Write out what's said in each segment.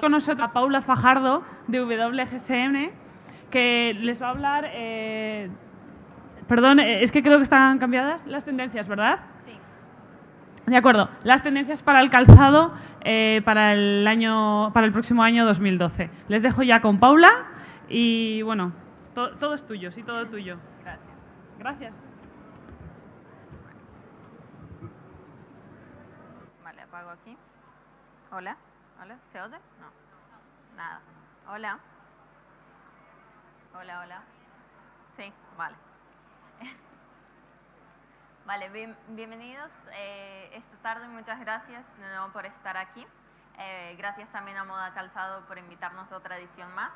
Con nosotros a Paula Fajardo de WGSN, que les va a hablar... Perdón, es que creo que están cambiadas las tendencias, ¿verdad? Sí. De acuerdo. Las tendencias para el calzado para el próximo año 2012. Les dejo ya con Paula y, bueno, todo es tuyo, sí, todo tuyo. Gracias. Gracias. Vale, apago aquí. Hola. ¿Hola? ¿Se oye? No. Nada. Hola. Hola, hola. Sí, vale. Vale, bienvenidos esta tarde. Muchas gracias de nuevo por estar aquí. Gracias también a Moda Calzado por invitarnos a otra edición más.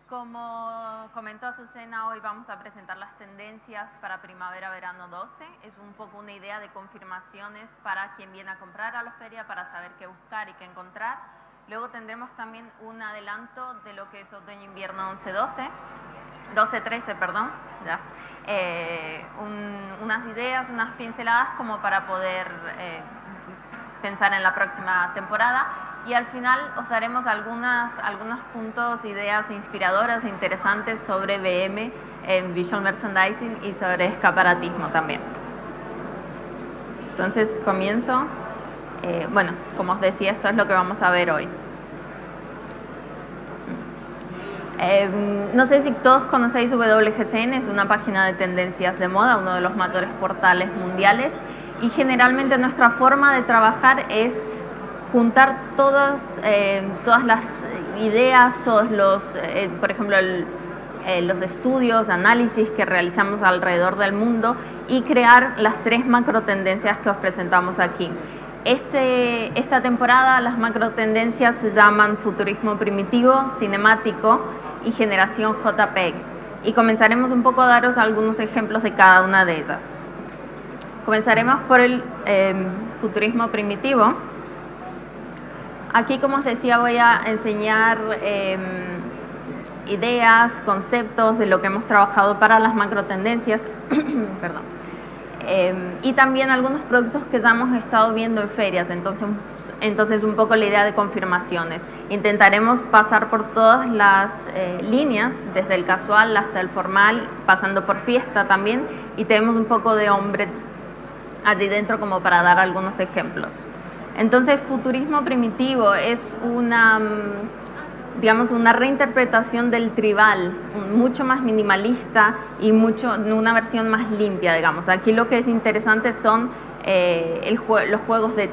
Como comentó Azucena, hoy vamos a presentar las tendencias para primavera-verano 12. Es un poco una idea de confirmaciones para quien viene a comprar a la feria, para saber qué buscar y qué encontrar. Luego tendremos también un adelanto de lo que es otoño-invierno 12-13, perdón, ya. Unas ideas, unas pinceladas como para poder pensar en la próxima temporada, y al final os daremos algunos puntos, ideas inspiradoras e interesantes sobre VM en Visual Merchandising y sobre escaparatismo también. Entonces comienzo. Bueno, como os decía, esto es lo que vamos a ver hoy. No sé si todos conocéis WGCN, es una página de tendencias de moda, uno de los mayores portales mundiales, y generalmente nuestra forma de trabajar es juntar todas las ideas, todos los, por ejemplo, los estudios, análisis que realizamos alrededor del mundo y crear las 3 macro tendencias que os presentamos aquí. Esta temporada las macro tendencias se llaman futurismo primitivo, cinemático y generación JPEG, y comenzaremos un poco a daros algunos ejemplos de cada una de ellas. Comenzaremos por el futurismo primitivo. Aquí, como os decía, voy a enseñar ideas, conceptos de lo que hemos trabajado para las macro tendencias perdón. Y también algunos productos que ya hemos estado viendo en ferias, entonces un poco la idea de confirmaciones. Intentaremos pasar por todas las líneas, desde el casual hasta el formal, pasando por fiesta también, y tenemos un poco de hombre allí dentro como para dar algunos ejemplos. Entonces, futurismo primitivo es una reinterpretación del tribal, mucho más minimalista y una versión más limpia, digamos. Aquí lo que es interesante son los juegos de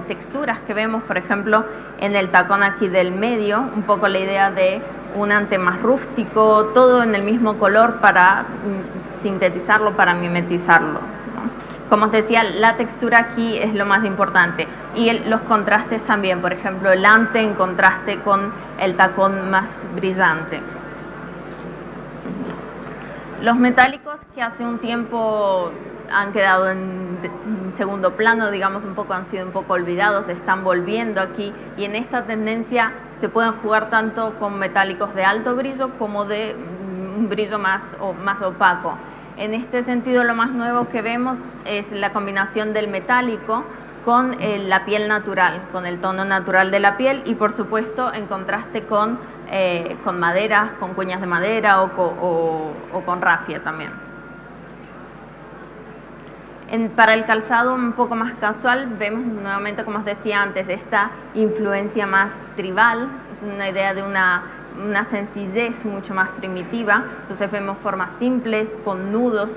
texturas que vemos, por ejemplo, en el tacón aquí del medio, un poco la idea de un ante más rústico, todo en el mismo color para sintetizarlo, para mimetizarlo, ¿no? Como os decía, la textura aquí es lo más importante, y los contrastes también, por ejemplo, el ante en contraste con el tacón más brillante. Los metálicos, que hace un tiempo han quedado en segundo plano, digamos, han sido un poco olvidados, están volviendo aquí, y en esta tendencia se pueden jugar tanto con metálicos de alto brillo como de un brillo más opaco. En este sentido, lo más nuevo que vemos es la combinación del metálico con la piel natural, con el tono natural de la piel, y por supuesto en contraste con maderas, con cuñas de madera o con rafia también. Para el calzado un poco más casual vemos nuevamente, como os decía antes, esta influencia más tribal, es una idea de una sencillez mucho más primitiva. Entonces vemos formas simples, con nudos,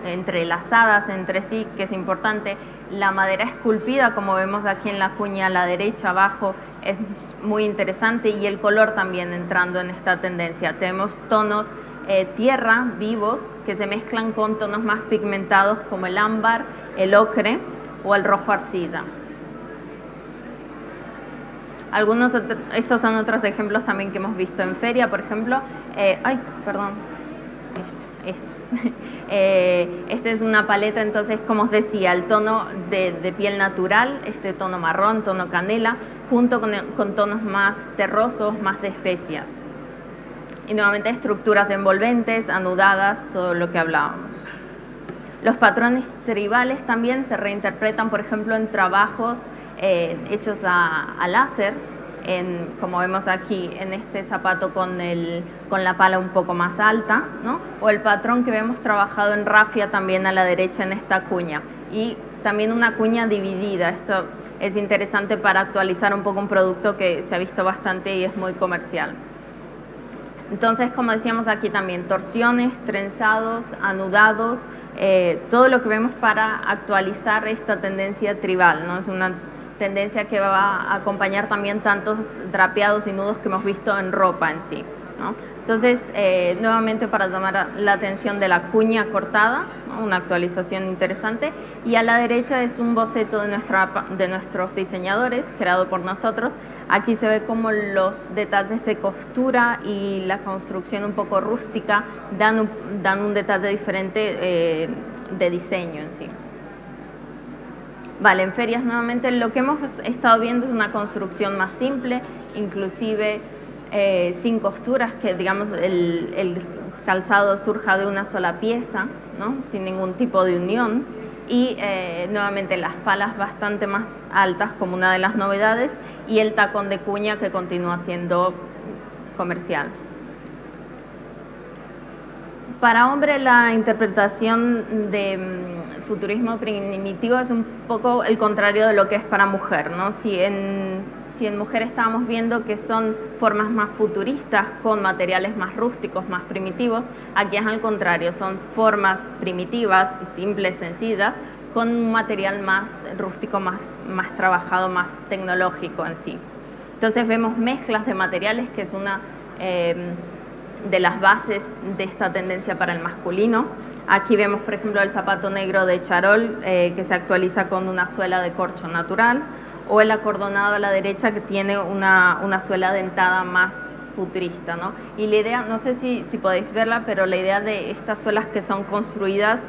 entrelazadas entre sí, que es importante. La madera esculpida, como vemos aquí en la cuña a la derecha abajo, es muy interesante, y el color también entrando en esta tendencia. Tenemos tonos tierra vivos que se mezclan con tonos más pigmentados como el ámbar, el ocre o el rojo arcilla. Estos son otros ejemplos también que hemos visto en feria, por ejemplo, esta es una paleta, entonces, como os decía, el tono de piel natural, este tono marrón, tono canela, junto con tonos más terrosos, más de especias. Y nuevamente estructuras envolventes, anudadas, todo lo que hablábamos. Los patrones tribales también se reinterpretan, por ejemplo, en trabajos hechos a láser, como vemos aquí en este zapato con la pala un poco más alta, ¿no? O el patrón que vemos trabajado en rafia también a la derecha en esta cuña, y también una cuña dividida. Esto es interesante para actualizar un poco un producto que se ha visto bastante y es muy comercial. Entonces, como decíamos aquí también, torsiones, trenzados, anudados, todo lo que vemos para actualizar esta tendencia tribal, ¿no? Es una tendencia que va a acompañar también tantos drapeados y nudos que hemos visto en ropa en sí, ¿no? Entonces, nuevamente para llamar la atención de la cuña cortada, ¿no? Una actualización interesante, y a la derecha es un boceto de nuestros diseñadores, creado por nosotros. Aquí se ve como los detalles de costura y la construcción un poco rústica dan un detalle diferente de diseño en sí. Vale, en ferias nuevamente lo que hemos estado viendo es una construcción más simple, inclusive sin costuras, que digamos el calzado surja de una sola pieza, ¿no? Sin ningún tipo de unión, y nuevamente las palas bastante más altas como una de las novedades, y el tacón de cuña que continúa siendo comercial. Para hombre, la interpretación de futurismo primitivo es un poco el contrario de lo que es para mujer, ¿no? Si en mujer estábamos viendo que son formas más futuristas con materiales más rústicos, más primitivos, aquí es al contrario, son formas primitivas, simples, sencillas, con un material más rústico, más trabajado, más tecnológico en sí. Entonces vemos mezclas de materiales, que es una de las bases de esta tendencia para el masculino. Aquí vemos, por ejemplo, el zapato negro de charol, que se actualiza con una suela de corcho natural, o el acordonado a la derecha, que tiene una suela dentada más futurista, ¿no? Y la idea, no sé si podéis verla, pero la idea de estas suelas que son construidas,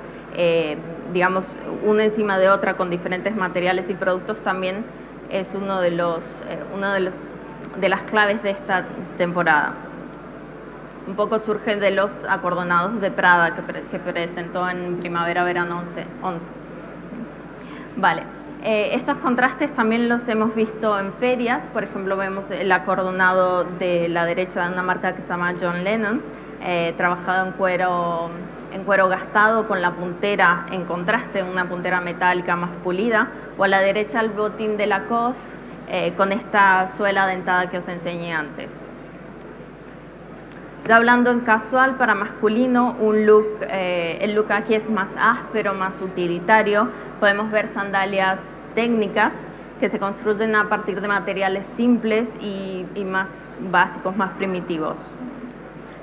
digamos, una encima de otra con diferentes materiales y productos, también es una de las claves de esta temporada. Un poco surge de los acordonados de Prada que presentó en primavera-verano 11. Vale, estos contrastes también los hemos visto en ferias. Por ejemplo, vemos el acordonado de la derecha de una marca que se llama John Lennon, trabajado en cuero gastado, con la puntera en contraste, una puntera metálica más pulida, o a la derecha el botín de Lacoste, con esta suela dentada que os enseñé antes. Ya hablando en casual, para masculino, el look aquí es más áspero, más utilitario. Podemos ver sandalias técnicas que se construyen a partir de materiales simples y más básicos, más primitivos.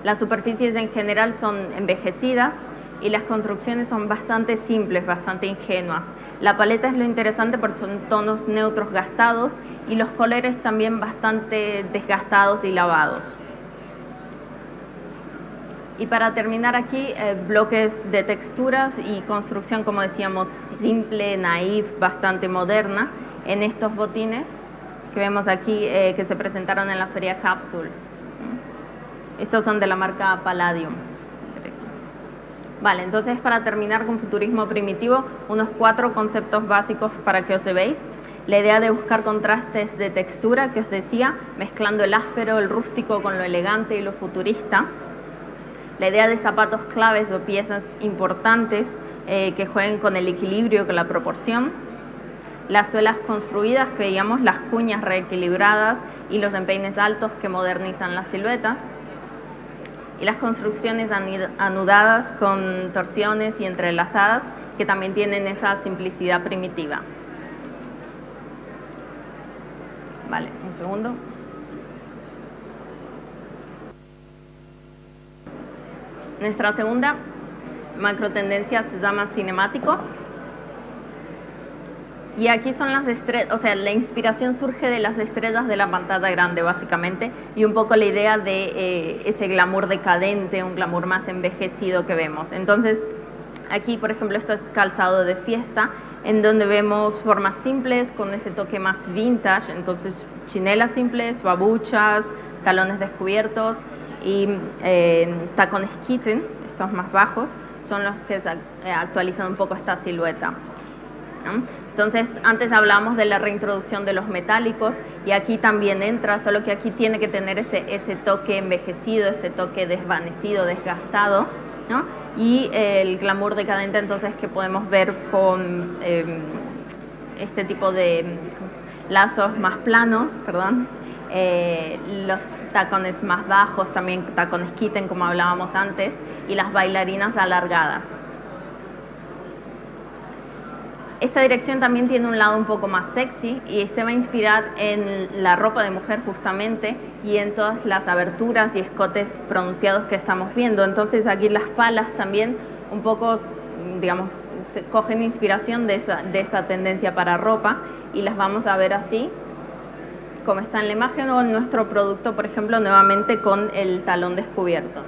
Las superficies en general son envejecidas y las construcciones son bastante simples, bastante ingenuas. La paleta es lo interesante porque son tonos neutros gastados, y los colores también bastante desgastados y lavados. Y para terminar aquí, bloques de texturas y construcción, como decíamos, simple, naif, bastante moderna, en estos botines que vemos aquí, que se presentaron en la feria Capsule. Estos son de la marca Palladium. Vale, entonces para terminar con futurismo primitivo, unos 4 conceptos básicos para que os veáis. La idea de buscar contrastes de textura, que os decía, mezclando el áspero, el rústico con lo elegante y lo futurista. La idea de zapatos claves o piezas importantes que jueguen con el equilibrio, con la proporción. Las suelas construidas, que digamos las cuñas reequilibradas y los empeines altos que modernizan las siluetas. Y las construcciones anudadas con torsiones y entrelazadas, que también tienen esa simplicidad primitiva. Vale, un segundo. Nuestra segunda macro tendencia se llama cinemático. Y aquí son las estrellas, o sea, la inspiración surge de las estrellas de la pantalla grande, básicamente, y un poco la idea de ese glamour decadente, un glamour más envejecido que vemos. Entonces, aquí, por ejemplo, esto es calzado de fiesta, en donde vemos formas simples con ese toque más vintage, entonces chinelas simples, babuchas, talones descubiertos y tacones kitten, estos más bajos, son los que actualizan un poco esta silueta, ¿no? Entonces, antes hablábamos de la reintroducción de los metálicos y aquí también entra, solo que aquí tiene que tener ese toque envejecido, ese toque desvanecido, desgastado, ¿no? Y el glamour decadente, entonces, que podemos ver con este tipo de lazos más planos, perdón, los tacones más bajos, también tacones kitten, como hablábamos antes, y las bailarinas alargadas. Esta dirección también tiene un lado un poco más sexy y se va a inspirar en la ropa de mujer justamente y en todas las aberturas y escotes pronunciados que estamos viendo. Entonces aquí las palas también un poco, digamos, cogen inspiración de esa tendencia para ropa y las vamos a ver así, como está en la imagen, o en nuestro producto, por ejemplo, nuevamente con el talón descubierto.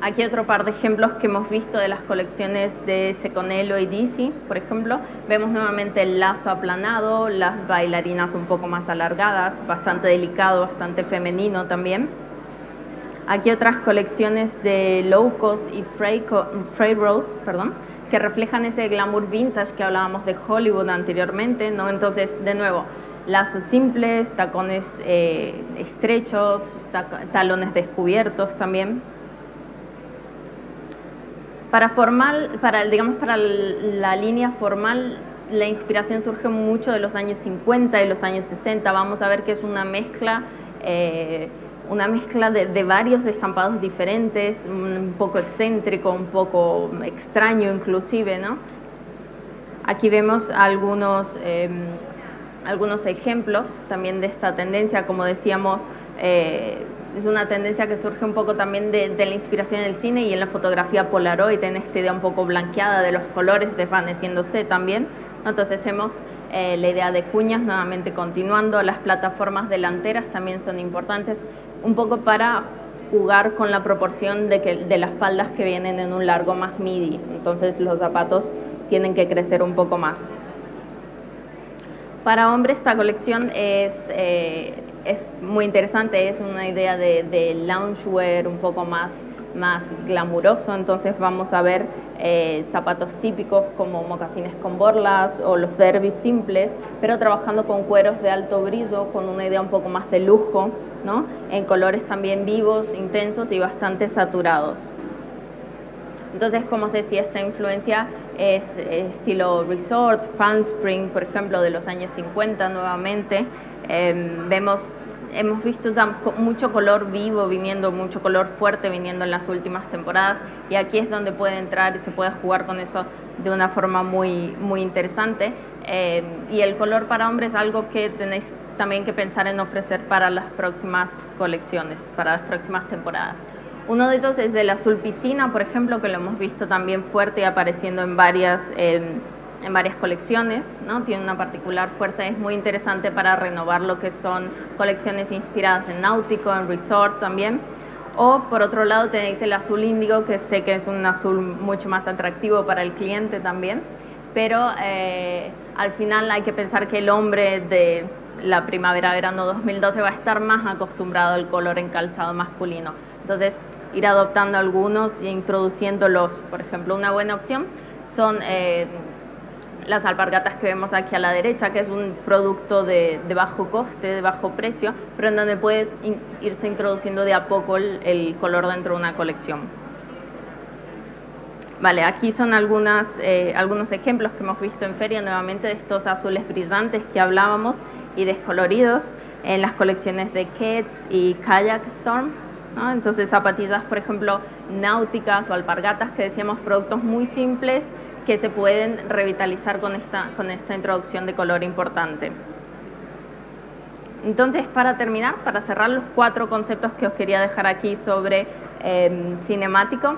Aquí otro par de ejemplos que hemos visto de las colecciones de Seconello y Dizzy, por ejemplo. Vemos nuevamente el lazo aplanado, las bailarinas un poco más alargadas, bastante delicado, bastante femenino también. Aquí otras colecciones de Low Cost y Frey Rose, que reflejan ese glamour vintage que hablábamos de Hollywood anteriormente, ¿no? Entonces, de nuevo, lazos simples, tacones estrechos, talones descubiertos también. Para la línea formal, la inspiración surge mucho de los años 50 y los años 60. Vamos a ver que es una mezcla de varios estampados diferentes, un poco excéntrico, un poco extraño inclusive, ¿no? Aquí vemos algunos ejemplos también de esta tendencia, como decíamos, es una tendencia que surge un poco también de la inspiración del cine y en la fotografía Polaroid, en esta idea un poco blanqueada de los colores desvaneciéndose también. Entonces tenemos la idea de cuñas, nuevamente continuando, las plataformas delanteras también son importantes, un poco para jugar con la proporción de las faldas que vienen en un largo más midi, entonces los zapatos tienen que crecer un poco más. Para hombres esta colección es muy interesante, es una idea de loungewear un poco más glamuroso, entonces vamos a ver zapatos típicos como mocasines con borlas o los derbys simples, pero trabajando con cueros de alto brillo, con una idea un poco más de lujo, ¿no? En colores también vivos, intensos y bastante saturados. Entonces, como os decía, esta influencia es estilo resort, Palm Spring, por ejemplo, de los años 50 nuevamente. Hemos visto ya mucho color vivo viniendo, mucho color fuerte viniendo en las últimas temporadas, y aquí es donde puede entrar y se puede jugar con eso de una forma muy, muy interesante. Y el color para hombres es algo que tenéis también que pensar en ofrecer para las próximas colecciones, para las próximas temporadas. Uno de ellos es el azul piscina, por ejemplo, que lo hemos visto también fuerte y apareciendo en varias colecciones, ¿no? Tiene una particular fuerza, es muy interesante para renovar lo que son colecciones inspiradas en náutico, en resort también. O por otro lado tenéis el azul índigo, que sé que es un azul mucho más atractivo para el cliente también, pero al final hay que pensar que el hombre de la primavera-verano 2012 va a estar más acostumbrado al color en calzado masculino. Entonces, ir adoptando algunos e introduciéndolos. Por ejemplo, una buena opción son las alpargatas que vemos aquí a la derecha, que es un producto de bajo coste, de bajo precio, pero en donde puedes irse introduciendo de a poco el color dentro de una colección. Vale, aquí son algunos ejemplos que hemos visto en feria, nuevamente, de estos azules brillantes que hablábamos y descoloridos en las colecciones de Keds y Kayak Storm, ¿no? Entonces, zapatillas, por ejemplo, náuticas o alpargatas, que decíamos, productos muy simples que se pueden revitalizar con esta introducción de color importante. Entonces, para terminar, para cerrar los 4 conceptos que os quería dejar aquí sobre cinemático,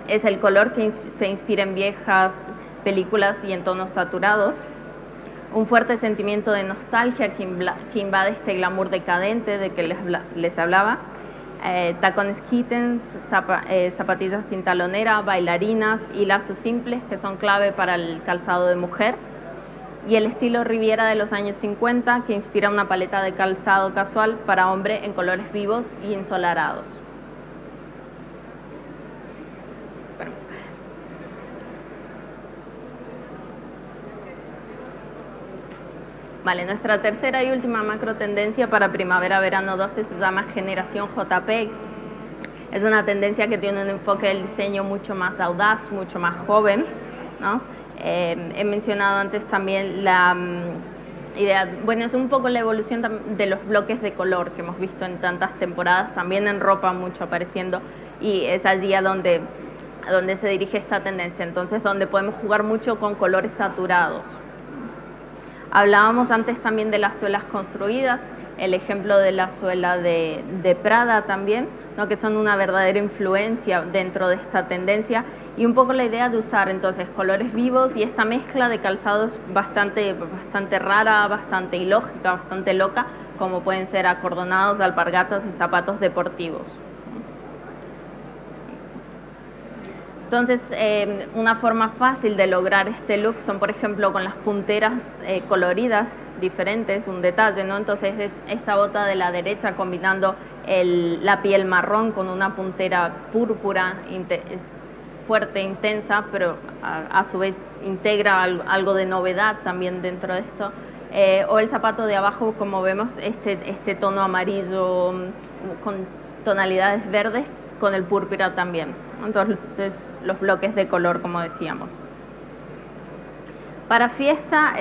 es el color que se inspira en viejas películas y en tonos saturados, un fuerte sentimiento de nostalgia que invade este glamour decadente de que les hablaba, tacones kitten, zapatillas sin talonera, bailarinas y lazos simples que son clave para el calzado de mujer, y el estilo Riviera de los años 50 que inspira una paleta de calzado casual para hombre en colores vivos y ensolarados. Vale, nuestra tercera y última macro tendencia para primavera-verano 12 se llama Generación JPEG. Es una tendencia que tiene un enfoque del diseño mucho más audaz, mucho más joven, ¿no? He mencionado antes también la idea, bueno, es un poco la evolución de los bloques de color que hemos visto en tantas temporadas, también en ropa mucho apareciendo, y es allí a donde se dirige esta tendencia, entonces donde podemos jugar mucho con colores saturados. Hablábamos antes también de las suelas construidas, el ejemplo de la suela de Prada también, ¿no? Que son una verdadera influencia dentro de esta tendencia, y un poco la idea de usar entonces colores vivos y esta mezcla de calzados bastante rara, bastante ilógica, bastante loca, como pueden ser acordonados, alpargatas y zapatos deportivos. Entonces, una forma fácil de lograr este look son, por ejemplo, con las punteras coloridas diferentes, un detalle, ¿no? Entonces, es esta bota de la derecha combinando la piel marrón con una puntera púrpura, es fuerte, intensa, pero a su vez integra algo de novedad también dentro de esto. O el zapato de abajo, como vemos, este tono amarillo con tonalidades verdes, con el púrpura también. Entonces, los bloques de color, como decíamos. Para fiesta,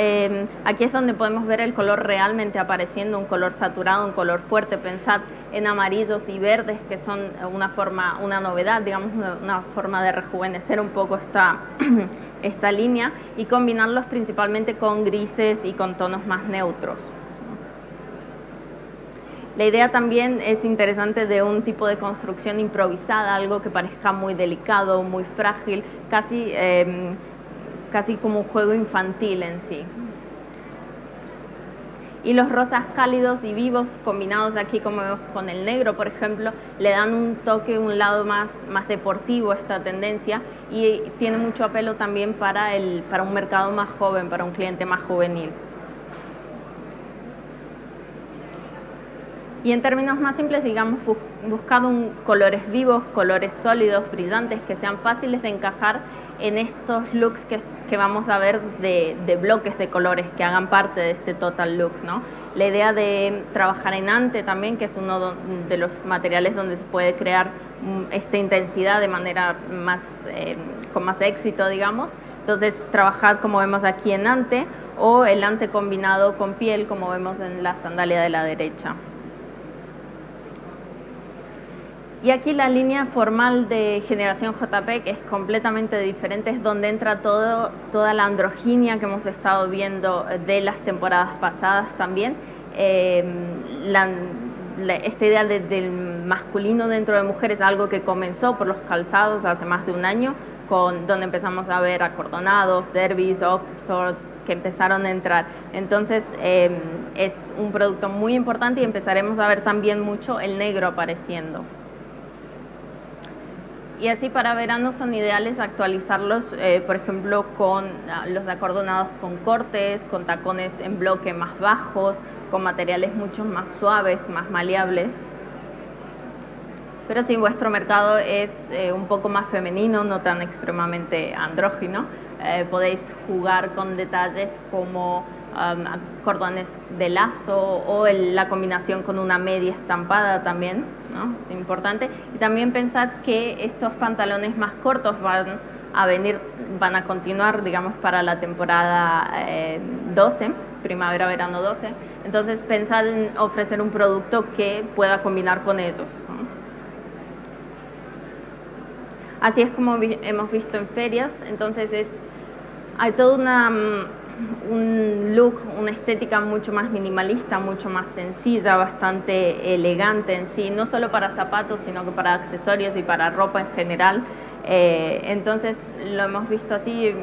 aquí es donde podemos ver el color realmente apareciendo, un color saturado, un color fuerte. Pensad en amarillos y verdes, que son una novedad, digamos, una forma de rejuvenecer un poco esta línea, y combinarlos principalmente con grises y con tonos más neutros. La idea también es interesante de un tipo de construcción improvisada, algo que parezca muy delicado, muy frágil, casi como un juego infantil en sí. Y los rosas cálidos y vivos combinados aquí, como vemos con el negro, por ejemplo, le dan un toque, un lado más deportivo a esta tendencia, y tiene mucho apelo también para un mercado más joven, para un cliente más juvenil. Y en términos más simples, digamos, buscado colores vivos, colores sólidos, brillantes, que sean fáciles de encajar en estos looks que vamos a ver de bloques de colores que hagan parte de este total look, ¿no? La idea de trabajar en ante también, que es uno de los materiales donde se puede crear esta intensidad de manera con más éxito, digamos. Entonces, trabajar como vemos aquí en ante, o el ante combinado con piel, como vemos en la sandalia de la derecha. Y aquí la línea formal de Generación JPEG es completamente diferente, es donde entra toda la androginia que hemos estado viendo de las temporadas pasadas también. Esta idea del masculino dentro de mujeres es algo que comenzó por los calzados hace más de un año, donde empezamos a ver acordonados, derbys, oxfords, que empezaron a entrar. Entonces es un producto muy importante, y empezaremos a ver también mucho el negro apareciendo. Y así para verano son ideales actualizarlos, por ejemplo, con los acordonados con cortes, con tacones en bloque más bajos, con materiales mucho más suaves, más maleables. Pero si vuestro mercado es un poco más femenino, no tan extremadamente andrógino, podéis jugar con detalles como cordones de lazo, o la combinación con una media estampada también, ¿no? Es importante. Y también pensad que estos pantalones más cortos van a continuar, digamos, para la temporada 12, primavera-verano 12. Entonces pensad en ofrecer un producto que pueda combinar con ellos, ¿no? Así es como hemos visto en ferias. Entonces hay todo un look, una estética mucho más minimalista, mucho más sencilla, bastante elegante en sí, no solo para zapatos, sino que para accesorios y para ropa en general. Entonces lo hemos visto así,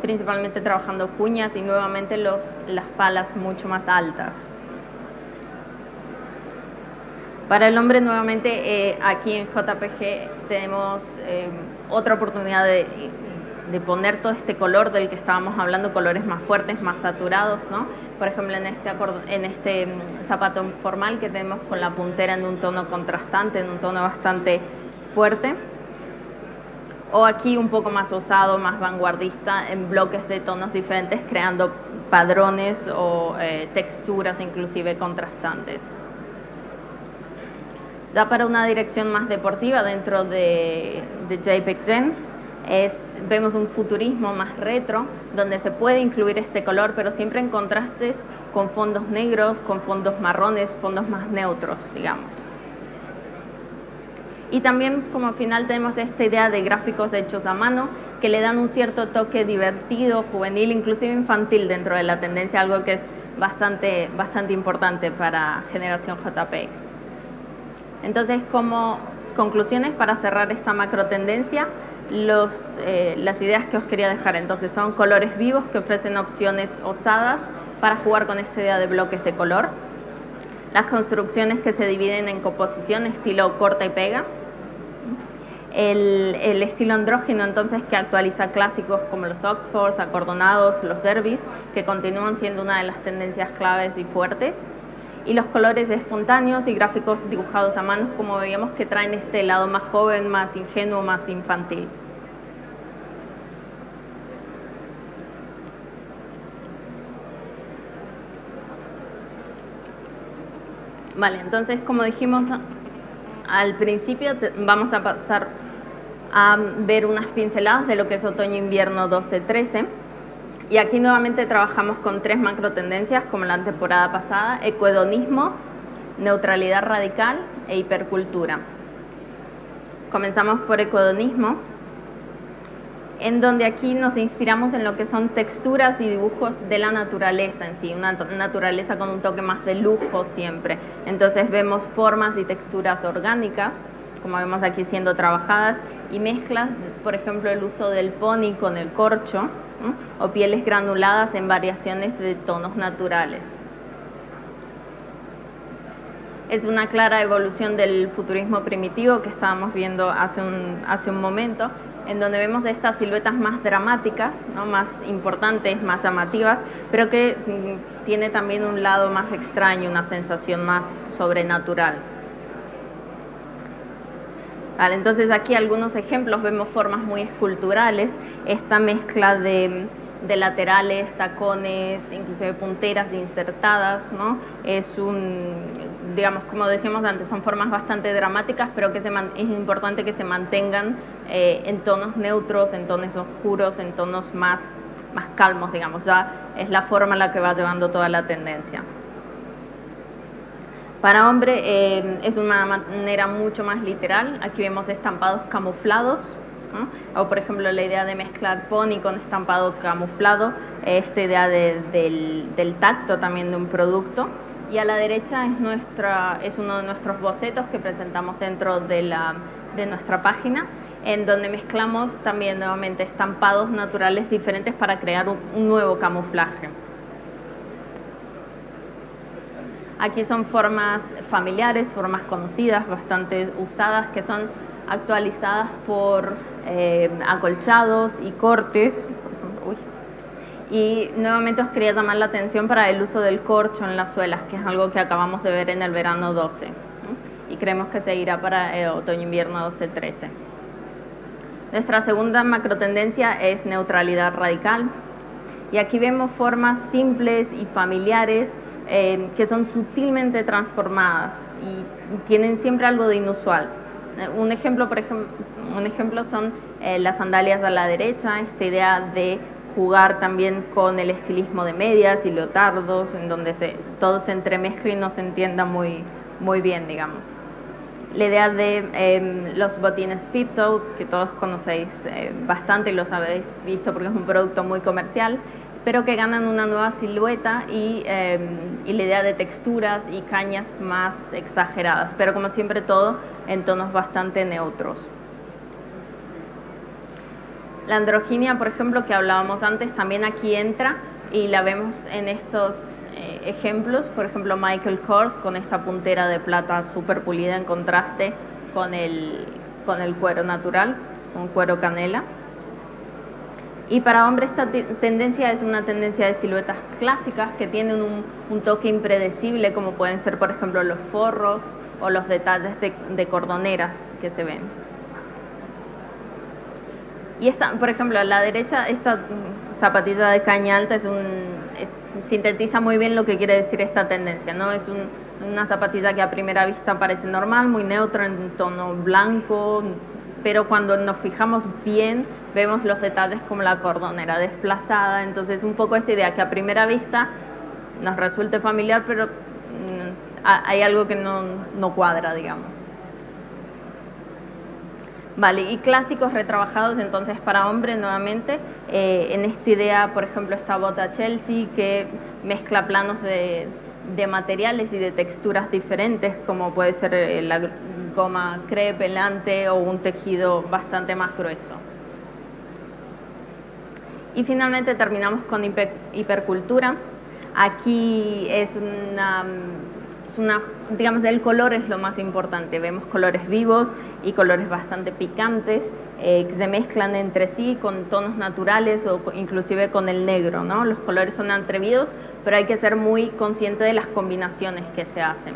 principalmente trabajando cuñas y nuevamente las palas mucho más altas. Para el hombre, nuevamente, aquí en JPG tenemos otra oportunidad de poner todo este color del que estábamos hablando, colores más fuertes, más saturados, ¿no? Por ejemplo, en este zapato formal que tenemos con la puntera en un tono contrastante, en un tono bastante fuerte. O aquí un poco más osado, más vanguardista, en bloques de tonos diferentes, creando padrones o texturas inclusive contrastantes. Ya para una dirección más deportiva dentro de JPEG Gen, vemos un futurismo más retro, donde se puede incluir este color, pero siempre en contrastes con fondos negros, con fondos marrones, fondos más neutros, digamos. Y también como final tenemos esta idea de gráficos hechos a mano, que le dan un cierto toque divertido, juvenil, inclusive infantil dentro de la tendencia, algo que es bastante importante para generación JPEG. Entonces, como conclusiones para cerrar esta macro tendencia, las ideas que os quería dejar entonces son colores vivos que ofrecen opciones osadas para jugar con esta idea de bloques de color, las construcciones que se dividen en composición estilo corta y pega, el estilo andrógino entonces que actualiza clásicos como los Oxfords, acordonados, los derbys, que continúan siendo una de las tendencias claves y fuertes, y los colores espontáneos y gráficos dibujados a mano, como veíamos, que traen este lado más joven, más ingenuo, más infantil. Vale, entonces como dijimos al principio, vamos a pasar a ver unas pinceladas de lo que es otoño-invierno 12-13. Y aquí nuevamente trabajamos con 3 macro tendencias como la temporada pasada: ecohedonismo, neutralidad radical e hipercultura. Comenzamos por ecohedonismo, en donde aquí nos inspiramos en lo que son texturas y dibujos de la naturaleza en sí, una naturaleza con un toque más de lujo siempre. Entonces vemos formas y texturas orgánicas, como vemos aquí siendo trabajadas, y mezclas, por ejemplo, el uso del pony con el corcho, o pieles granuladas en variaciones de tonos naturales. Es una clara evolución del futurismo primitivo que estábamos viendo hace un momento, en donde vemos estas siluetas más dramáticas, ¿no?, más importantes, más llamativas, pero que tiene también un lado más extraño, una sensación más sobrenatural. Vale, entonces aquí algunos ejemplos, vemos formas muy esculturales, esta mezcla de laterales, tacones, inclusive punteras insertadas, ¿no? Digamos, como decíamos antes, son formas bastante dramáticas, pero que es importante que se mantengan en tonos neutros, en tonos oscuros, en tonos más calmos, digamos. Ya es la forma en la que va llevando toda la tendencia. Para hombre es una manera mucho más literal. Aquí vemos estampados camuflados, ¿no? O por ejemplo la idea de mezclar pony con estampado camuflado, esta idea del tacto también de un producto. Y a la derecha es uno de nuestros bocetos que presentamos dentro de nuestra página, en donde mezclamos también nuevamente estampados naturales diferentes para crear un nuevo camuflaje. Aquí son formas familiares, formas conocidas, bastante usadas, que son actualizadas por acolchados y cortes. Y nuevamente os quería llamar la atención para el uso del corcho en las suelas, que es algo que acabamos de ver en el verano 12, y creemos que seguirá para el otoño-invierno 12-13. Nuestra segunda macro tendencia es neutralidad radical, y aquí vemos formas simples y familiares que son sutilmente transformadas y tienen siempre algo de inusual. Un ejemplo son las sandalias a la derecha, esta idea de jugar también con el estilismo de medias y leotardos, en donde todo se entremezcla y no se entienda muy bien, digamos. La idea de los botines Peep-Toe, que todos conocéis bastante y los habéis visto porque es un producto muy comercial, pero que ganan una nueva silueta y la idea de texturas y cañas más exageradas, pero como siempre todo en tonos bastante neutros. La androginia, por ejemplo, que hablábamos antes, también aquí entra y la vemos en estos ejemplos. Por ejemplo, Michael Kors con esta puntera de plata súper pulida en contraste con el cuero natural, con cuero canela. Y para hombres esta tendencia es una tendencia de siluetas clásicas que tienen un toque impredecible, como pueden ser, por ejemplo, los forros o los detalles de cordoneras que se ven. Y esta, por ejemplo, a la derecha, esta zapatilla de caña alta sintetiza muy bien lo que quiere decir esta tendencia, ¿no? Es una zapatilla que a primera vista parece normal, muy neutra, en tono blanco, pero cuando nos fijamos bien vemos los detalles como la cordonera desplazada, entonces un poco esa idea que a primera vista nos resulte familiar, pero hay algo que no cuadra, digamos. Vale, y clásicos retrabajados entonces para hombre nuevamente, en esta idea, por ejemplo, esta bota Chelsea que mezcla planos de materiales y de texturas diferentes, como puede ser la goma crepe, pelante o un tejido bastante más grueso. Y finalmente terminamos con hipercultura. Aquí es digamos, el color es lo más importante. Vemos colores vivos y colores bastante picantes que se mezclan entre sí con tonos naturales o inclusive con el negro, ¿no? Los colores son atrevidos, pero hay que ser muy consciente de las combinaciones que se hacen.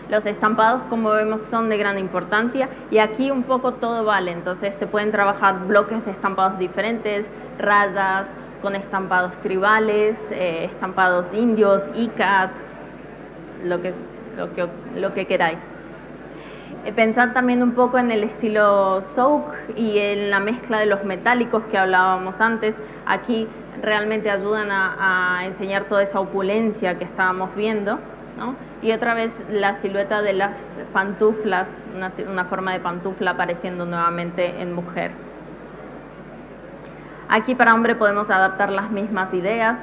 Los estampados, como vemos, son de gran importancia y aquí un poco todo vale. Entonces se pueden trabajar bloques de estampados diferentes, rayas con estampados tribales, estampados indios, icat, lo que queráis. Pensar también un poco en el estilo soak y en la mezcla de los metálicos que hablábamos antes. Aquí realmente ayudan a enseñar toda esa opulencia que estábamos viendo, ¿no? Y otra vez la silueta de las pantuflas, una forma de pantufla apareciendo nuevamente en mujer. Aquí para hombre podemos adaptar las mismas ideas,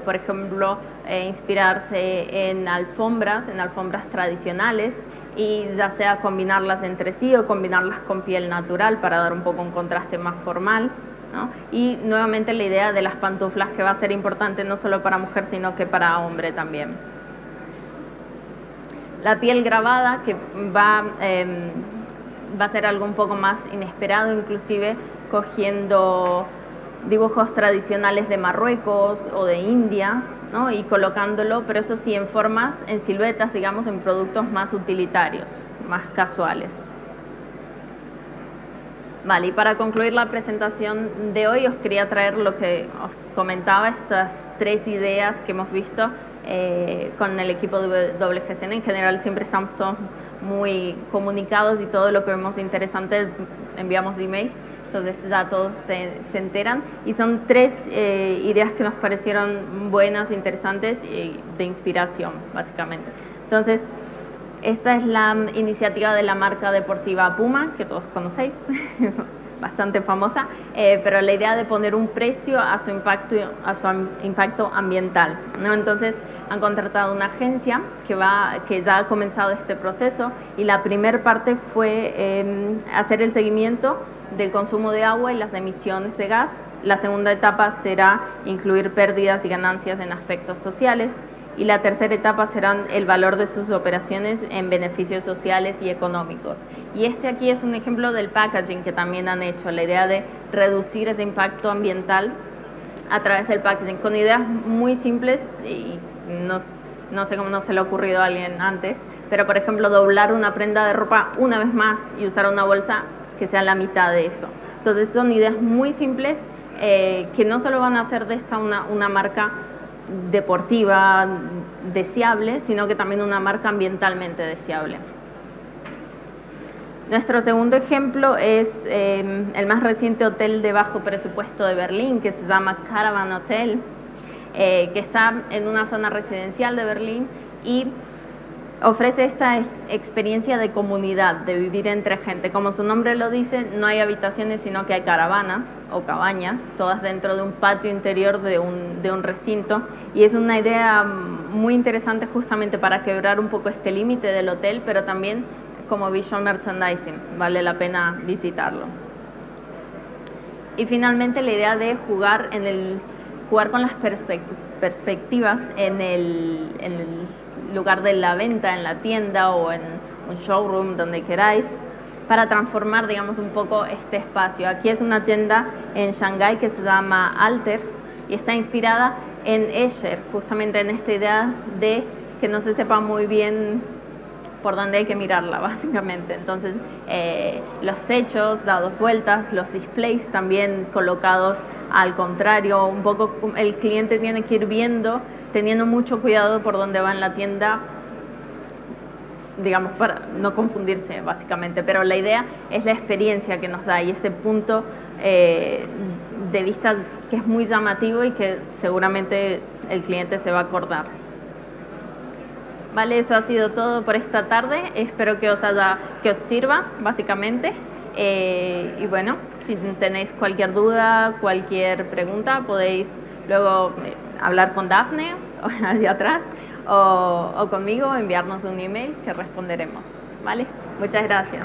por ejemplo, inspirarse en alfombras tradicionales y ya sea combinarlas entre sí o combinarlas con piel natural para dar un poco un contraste más formal, ¿no? Y nuevamente la idea de las pantuflas que va a ser importante no solo para mujer sino que para hombre también. La piel grabada que va a ser algo un poco más inesperado, inclusive cogiendo dibujos tradicionales de Marruecos o de India, ¿no? Y colocándolo, pero eso sí, en formas, en siluetas, digamos, en productos más utilitarios, más casuales. Vale, y para concluir la presentación de hoy os quería traer lo que os comentaba, estas 3 ideas que hemos visto con el equipo de WGCN. En general siempre estamos todos muy comunicados y todo lo que vemos interesante enviamos emails. Entonces ya todos se enteran y son 3 ideas que nos parecieron buenas, interesantes y de inspiración, básicamente. Entonces, esta es la iniciativa de la marca deportiva Puma, que todos conocéis, bastante famosa, pero la idea de poner un precio a su impacto ambiental, ¿no? Entonces, han contratado una agencia que ya ha comenzado este proceso y la primera parte fue hacer el seguimiento del consumo de agua y las emisiones de gas. La segunda etapa será incluir pérdidas y ganancias en aspectos sociales y la tercera etapa será el valor de sus operaciones en beneficios sociales y económicos. Y este aquí es un ejemplo del packaging que también han hecho, la idea de reducir ese impacto ambiental a través del packaging, con ideas muy simples y no sé cómo no se le ha ocurrido a alguien antes, pero por ejemplo doblar una prenda de ropa una vez más y usar una bolsa que sea la mitad de eso. Entonces son ideas muy simples que no solo van a hacer de esta una marca deportiva deseable, sino que también una marca ambientalmente deseable. Nuestro segundo ejemplo es el más reciente hotel de bajo presupuesto de Berlín, que se llama Caravan Hotel, que está en una zona residencial de Berlín y ofrece esta experiencia de comunidad, de vivir entre gente. Como su nombre lo dice, no hay habitaciones, sino que hay caravanas o cabañas, todas dentro de un patio interior de un recinto. Y es una idea muy interesante justamente para quebrar un poco este límite del hotel, pero también como visual merchandising, vale la pena visitarlo. Y finalmente la idea de jugar con las perspectivas en el lugar de la venta, en la tienda o en un showroom, donde queráis, para transformar, digamos, un poco este espacio. Aquí es una tienda en Shanghái que se llama Alter y está inspirada en Escher, justamente en esta idea de que no se sepa muy bien por donde hay que mirarla, básicamente. Entonces, los techos dados vueltas, los displays también colocados al contrario, un poco el cliente tiene que ir viendo, teniendo mucho cuidado por dónde va en la tienda, digamos, para no confundirse básicamente, pero la idea es la experiencia que nos da y ese punto de vista que es muy llamativo y que seguramente el cliente se va a acordar. Vale, eso ha sido todo por esta tarde, espero que os sirva básicamente y bueno, si tenéis cualquier duda, cualquier pregunta, podéis luego hablar con Dafne allá atrás o conmigo, enviarnos un email que responderemos. ¿Vale? Muchas gracias.